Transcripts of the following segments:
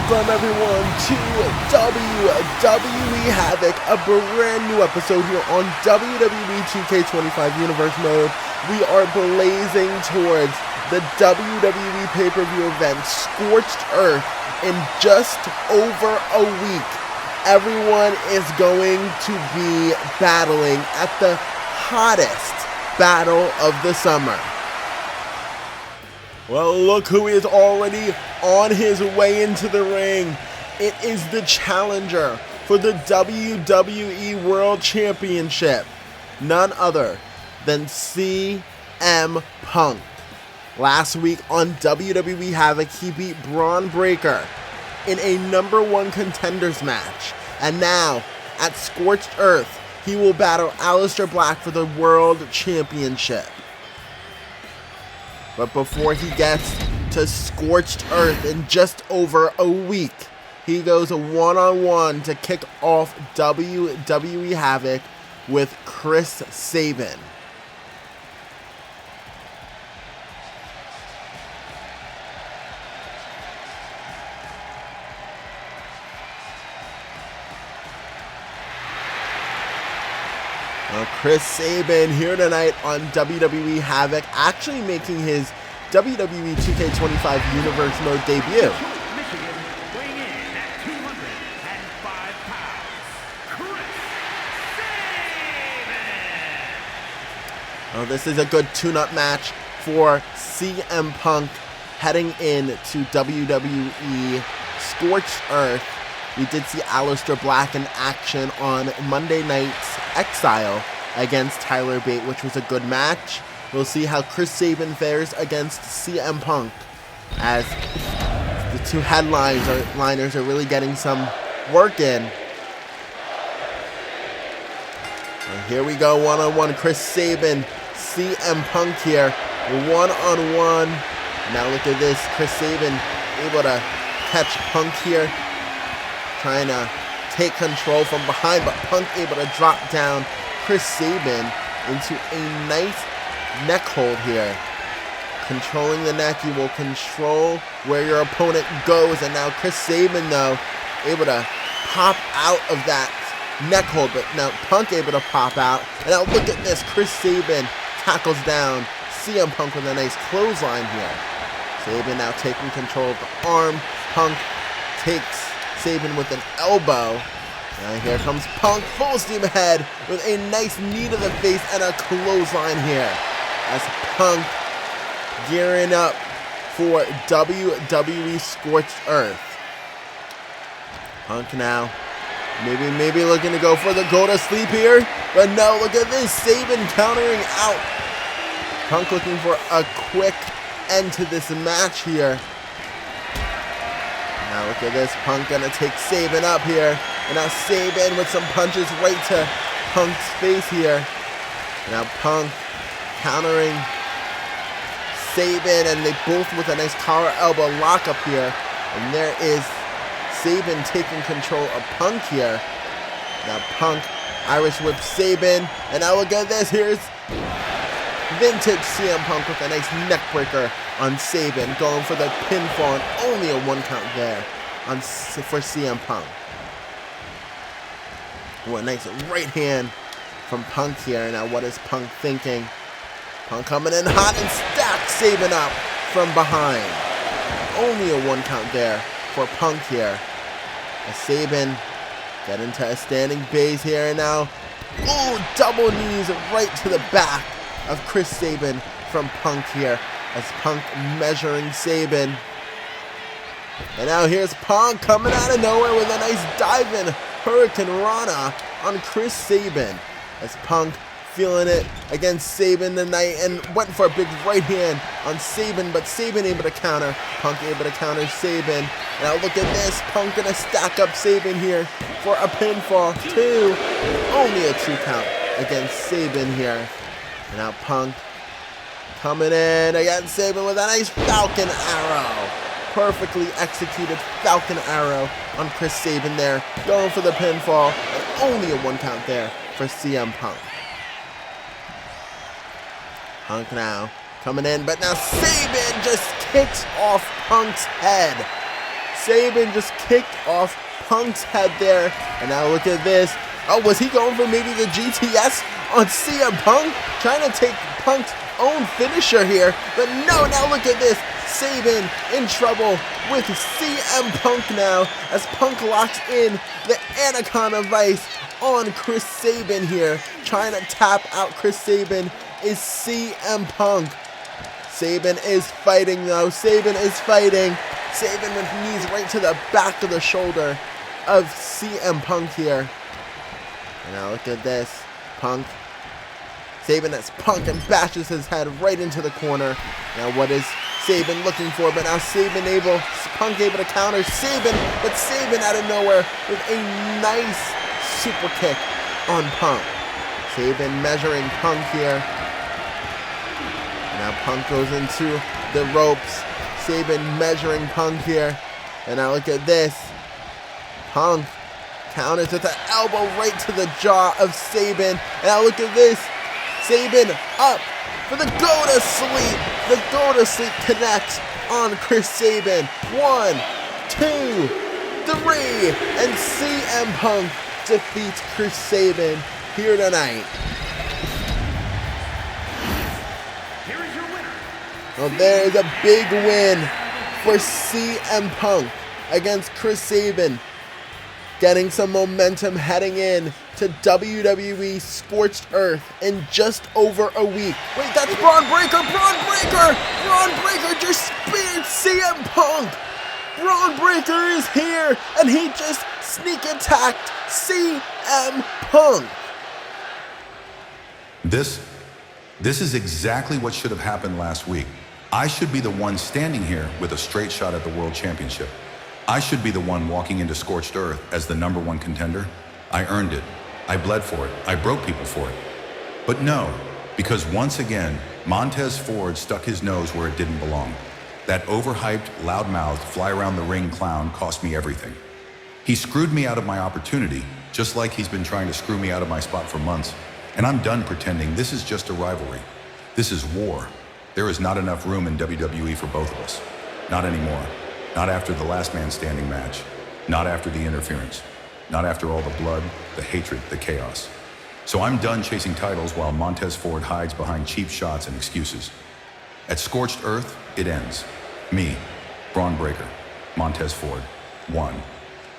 Welcome everyone to WWE HAVOK, a brand new episode here on WWE 2K25 Universe Mode. We are blazing towards the WWE pay-per-view event, Scorched Earth, in just over a week. Everyone is going to be battling at the hottest battle of the summer. Well, look who is already on his way into the ring. It is the challenger for the WWE World Championship. None other than CM Punk. Last week on WWE HAVOK, he beat Braun Breaker in a #1 contenders match. And now, at Scorched Earth, he will battle Aleister Black for the World Championship. But before he gets to Scorched Earth in just over a week, he goes one-on-one to kick off WWE HAVOK with Chris Sabin. Chris Sabin here tonight on WWE HAVOK, actually making his WWE 2K25 Universe Mode debut. Michigan, weighing in at 205 pounds, Chris Sabin. Oh, this is a good tune-up match for CM Punk heading into WWE Scorched Earth. We did see Aleister Black in action on Monday night's Exile against Tyler Bate, which was a good match. We'll see how Chris Sabin fares against CM Punk, as the two headliners are really getting some work in. And here we go, one-on-one, Chris Sabin, CM Punk here, one-on-one. Now look at this, Chris Sabin able to catch Punk here, trying to take control from behind, but Punk able to drop down Chris Sabin into a nice neck hold here. Controlling the neck, you will control where your opponent goes, and now Chris Sabin, though, able to pop out of that neck hold, but now Punk able to pop out. And now look at this, Chris Sabin tackles down CM Punk with a nice clothesline here. Sabin now taking control of the arm. Punk takes Sabin with an elbow. And here comes Punk, full steam ahead with a nice knee to the face and a clothesline here. As Punk gearing up for WWE Scorched Earth. Punk now maybe looking to go for the go to sleep here. But no, look at this, Sabin countering out. Punk looking for a quick end to this match here. Now look at this, Punk gonna take Sabin up here. And now Sabin with some punches right to Punk's face here. And now Punk countering Sabin, and they both with a nice collar elbow lock up here. And there is Sabin taking control of Punk here. Now Punk Irish whip Sabin. And now look at this, here's vintage CM Punk with a nice neck breaker on Sabin, going for the pinfall, and only a 1 count there for CM Punk. Ooh, a nice right hand from Punk here. Now what is Punk thinking? Punk coming in hot and stacks Sabin up from behind. Only a 1 count there for Punk here. As Sabin get into a standing base here, and now, ooh, double knees right to the back of Chris Sabin from Punk here, as Punk measuring Sabin. And now here's Punk coming out of nowhere with a nice dive-in Hurricane Rana on Chris Sabin, as Punk feeling it against Sabin tonight and went for a big right hand on Sabin, but Sabin able to counter. Punk able to counter Sabin. Now look at this, Punk gonna stack up Sabin here for a pinfall. Only a 2 count against Sabin here. And now Punk coming in against Sabin with a nice Falcon Arrow. Perfectly executed Falcon Arrow on Chris Sabin there, going for the pinfall, and only a 1 count there for CM Punk. Punk now coming in, but now Sabin just kicks off Punk's head. Saban just kicked off Punk's head there. And now look at this. Oh, was he going for maybe the GTS on CM Punk? Trying to take Punk's own finisher here. But no, now look at this. Saban in trouble with CM Punk now as Punk locks in the Anaconda Vice on Chris Sabin here. Trying to tap out Chris Sabin is CM Punk. Sabin is fighting though. Sabin is fighting. Sabin with knees right to the back of the shoulder of CM Punk here. And now look at this. Punk. Sabin as Punk and bashes his head right into the corner. Now what is Sabin looking for? But now Punk able to counter Sabin, but Sabin out of nowhere with a nice super kick on Punk. Sabin measuring Punk here. Now Punk goes into the ropes. Sabin measuring Punk here. And now look at this. Punk counters with an elbow right to the jaw of Sabin. And now look at this. Sabin up for the go to sleep. The go to sleep connects on Chris Sabin. 1, 2, 3. And CM Punk defeats Chris Sabin here tonight. Here is your winner. Well, there's a big win for CM Punk against Chris Sabin, getting some momentum heading in to WWE Scorched Earth in just over a week. Wait, that's Braun Breaker! Braun Breaker! Braun Breaker just speared CM Punk! Braun Breaker is here, and he just sneak attacked CM Punk! This is exactly what should have happened last week. I should be the one standing here with a straight shot at the World Championship. I should be the one walking into Scorched Earth as the #1 contender. I earned it. I bled for it. I broke people for it. But no, because once again, Montez Ford stuck his nose where it didn't belong. That overhyped, loudmouthed, fly-around-the-ring clown cost me everything. He screwed me out of my opportunity, just like he's been trying to screw me out of my spot for months. And I'm done pretending this is just a rivalry. This is war. There is not enough room in WWE for both of us. Not anymore. Not after the last man standing match. Not after the interference. Not after all the blood, the hatred, the chaos. So I'm done chasing titles while Montez Ford hides behind cheap shots and excuses. At Scorched Earth, it ends. Me, Braun Breaker, Montez Ford, won.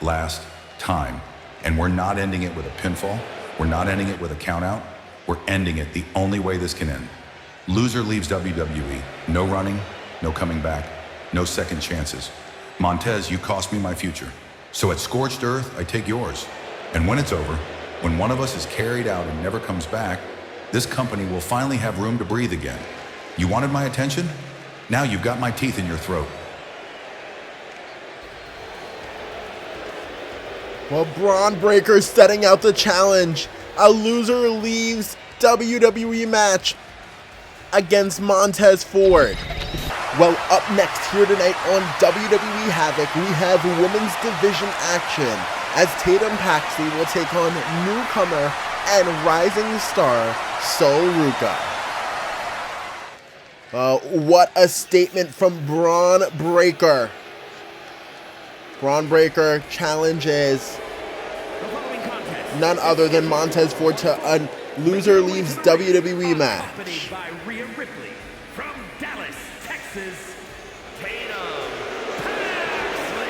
Last time. And we're not ending it with a pinfall. We're not ending it with a countout. We're ending it the only way this can end. Loser leaves WWE. No running, no coming back, no second chances. Montez, you cost me my future. So at Scorched Earth, I take yours. And when it's over, when one of us is carried out and never comes back, this company will finally have room to breathe again. You wanted my attention? Now you've got my teeth in your throat. Well, Braun Breaker setting out the challenge. A loser leaves WWE match against Montez Ford. Well, up next here tonight on WWE HAVOK, we have women's division action as Tatum Paxley will take on newcomer and rising star Sol Ruca. What a statement from Braun Breaker. Braun Breaker challenges none other than Montez Ford to a loser leaves WWE match. Accompanied by Rhea Ripley from Dallas, Texas, Tatum Paxley.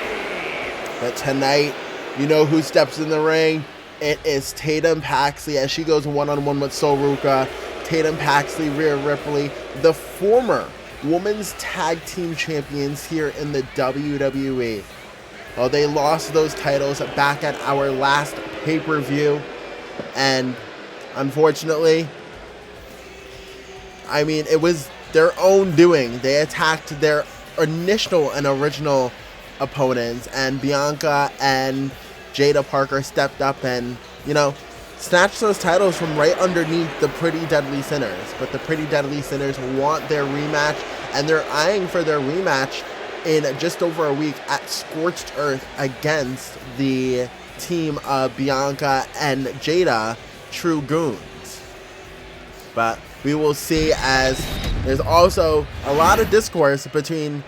But tonight, you know who steps in the ring? It is Tatum Paxley as she goes one-on-one with Sol Ruca. Tatum Paxley, Rhea Ripley, the former women's tag team champions here in the WWE. Well, they lost those titles back at our last pay-per-view, and unfortunately, I mean, it was their own doing. They attacked their initial and original opponents, and Bianca and Jada Parker stepped up and, snatched those titles from right underneath the Pretty Deadly Sinners. But the Pretty Deadly Sinners want their rematch, and they're eyeing for their rematch in just over a week at Scorched Earth against the team of Bianca and Jada, True Goons. But we will see, as there's also a lot of discourse between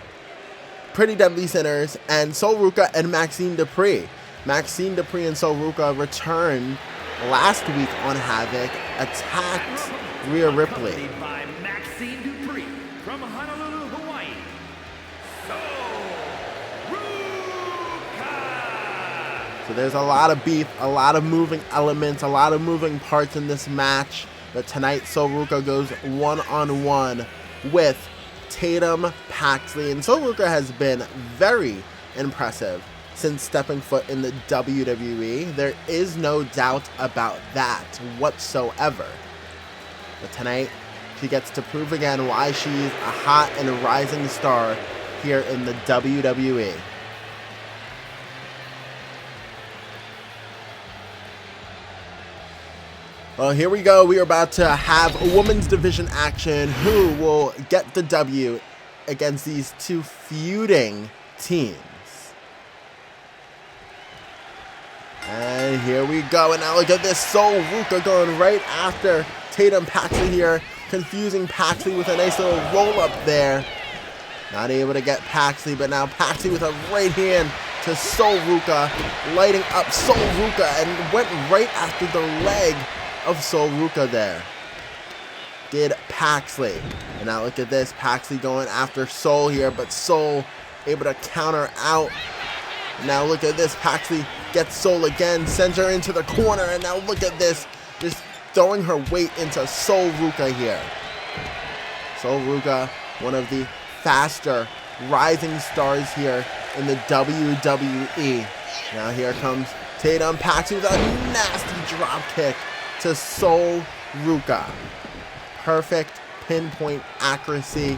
Pretty Deadly Sinners and Sol Ruca and Maxine Dupree. Maxine Dupree and Sol Ruca returned last week on HAVOK, attacked Rhea Ripley. Accompanied by Maxine Dupree from Honolulu, Hawaii. Sol Ruca! So there's a lot of beef, a lot of moving elements, a lot of moving parts in this match. But tonight, Sol Ruca goes one-on-one with Tatum Paxley. And Sol Ruca has been very impressive since stepping foot in the WWE. There is no doubt about that whatsoever. But tonight, she gets to prove again why she's a hot and rising star here in the WWE. Well, here we go. We are about to have a women's division action. Who will get the W against these two feuding teams? And here we go. And now look at this. Sol Ruca going right after Tatum Paxley here. Confusing Paxley with a nice little roll-up there. Not able to get Paxley, but now Paxley with a right hand to Sol Ruca. Lighting up Sol Ruca and went right after the leg of Sol Ruca there. Did Paxley. And now look at this. Paxley going after Sol here, but Sol able to counter out. Now look at this. Paxley gets Sol again, sends her into the corner, and now look at this. Just throwing her weight into Sol Ruca here. Sol Ruca, one of the faster rising stars here in the WWE. Now here comes Tatum Paxley with a nasty drop kick to Sol Ruca. Perfect pinpoint accuracy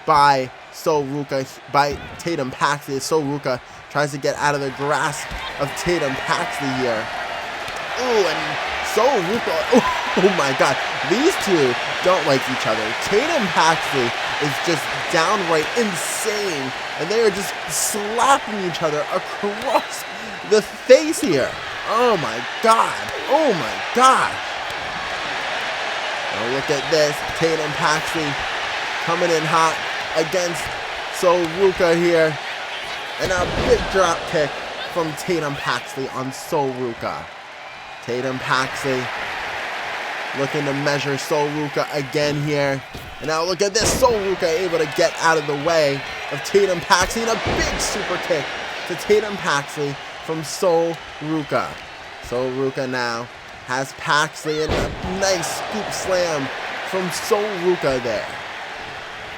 by Sol Ruca, by Tatum Paxley. Sol Ruca tries to get out of the grasp of Tatum Paxley here. Ooh, and Sol Ruca, oh my god, these two don't like each other. Tatum Paxley is just downright insane, and they are just slapping each other across the face here. Oh my god. Oh my gosh. Now look at this. Tatum Paxley coming in hot against Sol Ruca here. And a big drop kick from Tatum Paxley on Sol Ruca. Tatum Paxley looking to measure Sol Ruca again here. And now look at this. Sol Ruca able to get out of the way of Tatum Paxley. And a big super kick to Tatum Paxley from Sol Ruca. Sol Ruca now has Paxley and a nice scoop slam from Sol Ruca there.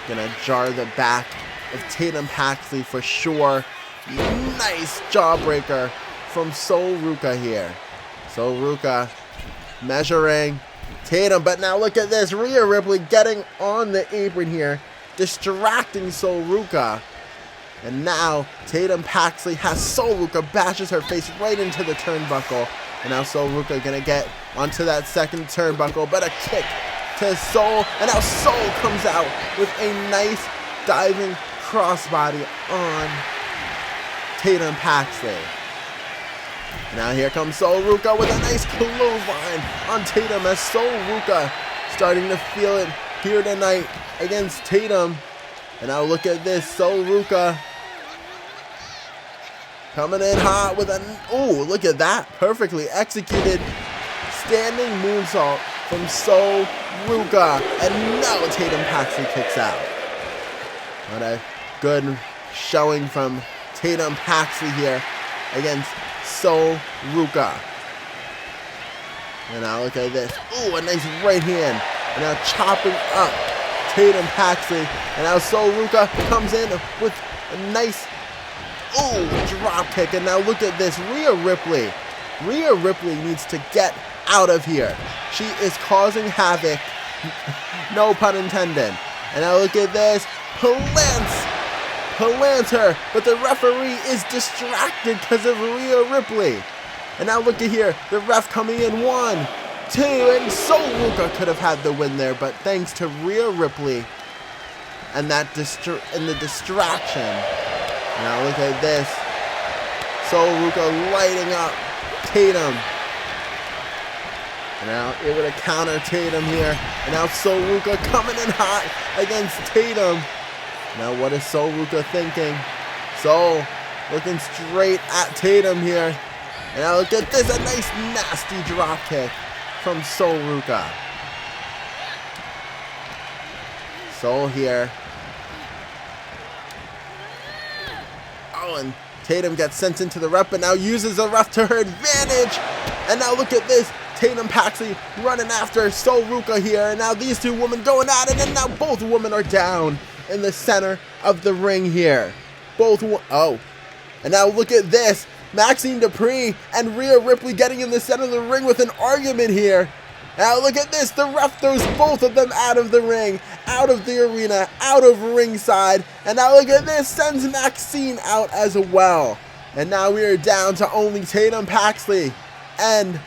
Gonna jar the back of Tatum Paxley for sure. Nice jawbreaker from Sol Ruca here. Sol Ruca measuring Tatum, but now look at this. Rhea Ripley getting on the apron here, distracting Sol Ruca. And now Tatum Paxley has Sol Ruca, bashes her face right into the turnbuckle. And now Sol Ruca gonna get onto that second turnbuckle, but a kick to Sol. And now Sol comes out with a nice diving crossbody on Tatum Paxley. Now here comes Sol Ruca with a nice clothesline on Tatum, as Sol Ruca starting to feel it here tonight against Tatum. And now look at this. Sol Ruca coming in hot with a, oh, look at that. Perfectly executed standing moonsault from Sol Ruca. And now Tatum Paxley kicks out. What a good showing from Tatum Paxley here against Sol Ruca. And now look at this. Ooh, a nice right hand. And now chopping up Tatum Paxley. And now Sol Ruca comes in with a nice, drop kick. And now look at this. Rhea Ripley. Rhea Ripley needs to get out of here. She is causing havoc. No pun intended. And now look at this. Plants her, but the referee is distracted because of Rhea Ripley. And now look at here, the ref coming in 1, 2, and Sol Ruca could have had the win there, but thanks to Rhea Ripley and that the distraction. Now look at this, Sol Ruca lighting up Tatum. And now able to counter Tatum here, and now Sol Ruca coming in hot against Tatum. Now what is Sol Ruca thinking? So, looking straight at Tatum here. And now look at this, a nice nasty drop kick from Sol Ruka. Sol here. Oh, and Tatum gets sent into the ref, but now uses the ref to her advantage. And now look at this, Tatum Paxley running after Sol Ruka here. And now these two women going at it, and now both women are down in the center of the ring here. Oh, and now look at this. Maxine Dupree and Rhea Ripley getting in the center of the ring with an argument here. Now look at this. The ref throws both of them out of the ring, out of the arena, out of ringside. And now look at this. Sends Maxine out as well. And now we are down to only Tatum Paxley and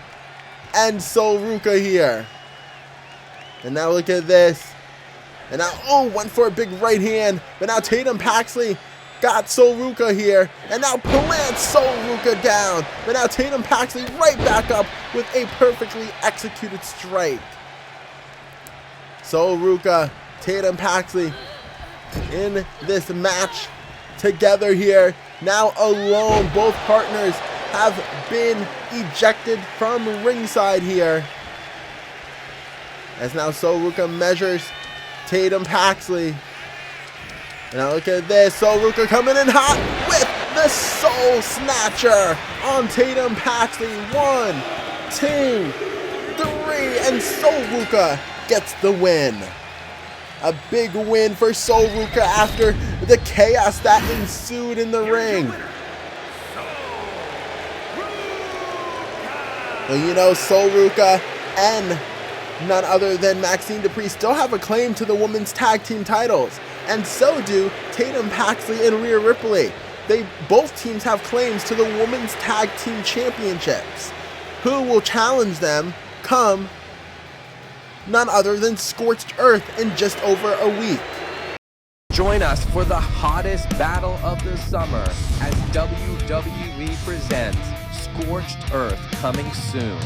Sol Ruka here. And now look at this. And now, oh, went for a big right hand. But now Tatum Paxley got Sol Ruka here, and now plants Sol Ruka down. But now Tatum Paxley right back up with a perfectly executed strike. Sol Ruka, Tatum Paxley in this match together here. Now alone, both partners have been ejected from ringside here. As now Sol Ruka measures Tatum Paxley. Now look at this, Sol Ruka coming in hot with the Soul Snatcher on Tatum Paxley. 1, 2, 3, and Sol Ruka gets the win. A big win for Sol Ruka after the chaos that ensued in the ring. Well, you know, Sol Ruka and none other than Maxine Dupree still have a claim to the women's tag team titles. And so do Tatum Paxley and Rhea Ripley. Both teams have claims to the Women's Tag Team Championships. Who will challenge them come none other than Scorched Earth in just over a week. Join us for the hottest battle of the summer as WWE presents Scorched Earth, coming soon.